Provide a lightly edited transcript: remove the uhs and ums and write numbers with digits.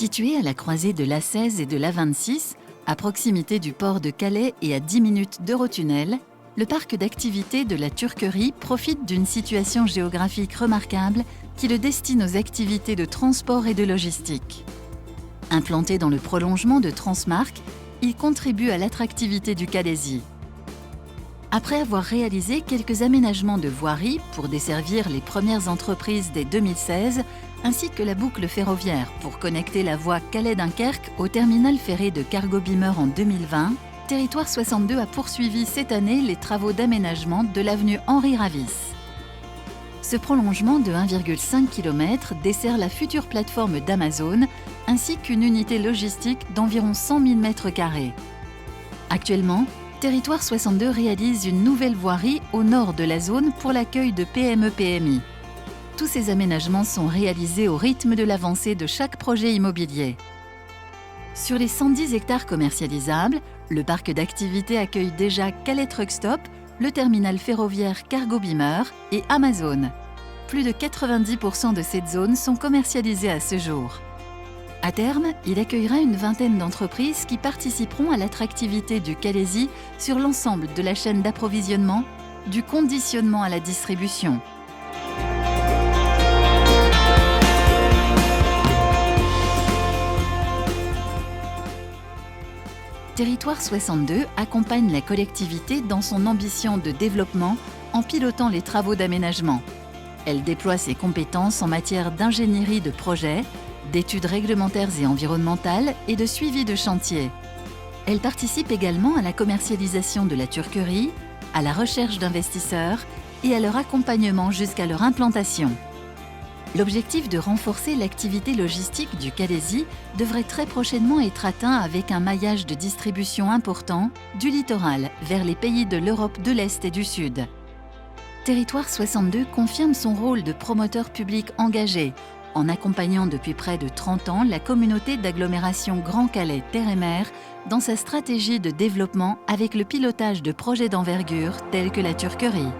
Situé à la croisée de l'A16 et de l'A26, à proximité du port de Calais et à 10 minutes d'Eurotunnel, le parc d'activités de la Turquerie profite d'une situation géographique remarquable qui le destine aux activités de transport et de logistique. Implanté dans le prolongement de Transmarc, il contribue à l'attractivité du Calaisis. Après avoir réalisé quelques aménagements de voirie pour desservir les premières entreprises dès 2016, ainsi que la boucle ferroviaire pour connecter la voie Calais-Dunkerque au terminal ferré de Cargo-Beamer en 2020, Territoire 62 a poursuivi cette année les travaux d'aménagement de l'avenue Henri Ravis. Ce prolongement de 1,5 km dessert la future plateforme d'Amazon ainsi qu'une unité logistique d'environ 100 000 m². Actuellement, Territoire 62 réalise une nouvelle voirie au nord de la zone pour l'accueil de PME-PMI. Tous ces aménagements sont réalisés au rythme de l'avancée de chaque projet immobilier. Sur les 110 hectares commercialisables, le parc d'activités accueille déjà Calais Truck Stop, le terminal ferroviaire Cargo-Beamer et Amazon. Plus de 90% de cette zone sont commercialisées à ce jour. À terme, il accueillera une vingtaine d'entreprises qui participeront à l'attractivité du Calaisis sur l'ensemble de la chaîne d'approvisionnement, du conditionnement à la distribution. Territoire 62 accompagne la collectivité dans son ambition de développement en pilotant les travaux d'aménagement. Elle déploie ses compétences en matière d'ingénierie de projet, d'études réglementaires et environnementales et de suivi de chantier. Elle participe également à la commercialisation de la turquerie, à la recherche d'investisseurs et à leur accompagnement jusqu'à leur implantation. L'objectif de renforcer l'activité logistique du Calaisis devrait très prochainement être atteint avec un maillage de distribution important du littoral vers les pays de l'Europe de l'Est et du Sud. Territoire 62 confirme son rôle de promoteur public engagé en accompagnant depuis près de 30 ans la communauté d'agglomération Grand Calais Terre et Mer dans sa stratégie de développement avec le pilotage de projets d'envergure tels que la turquerie.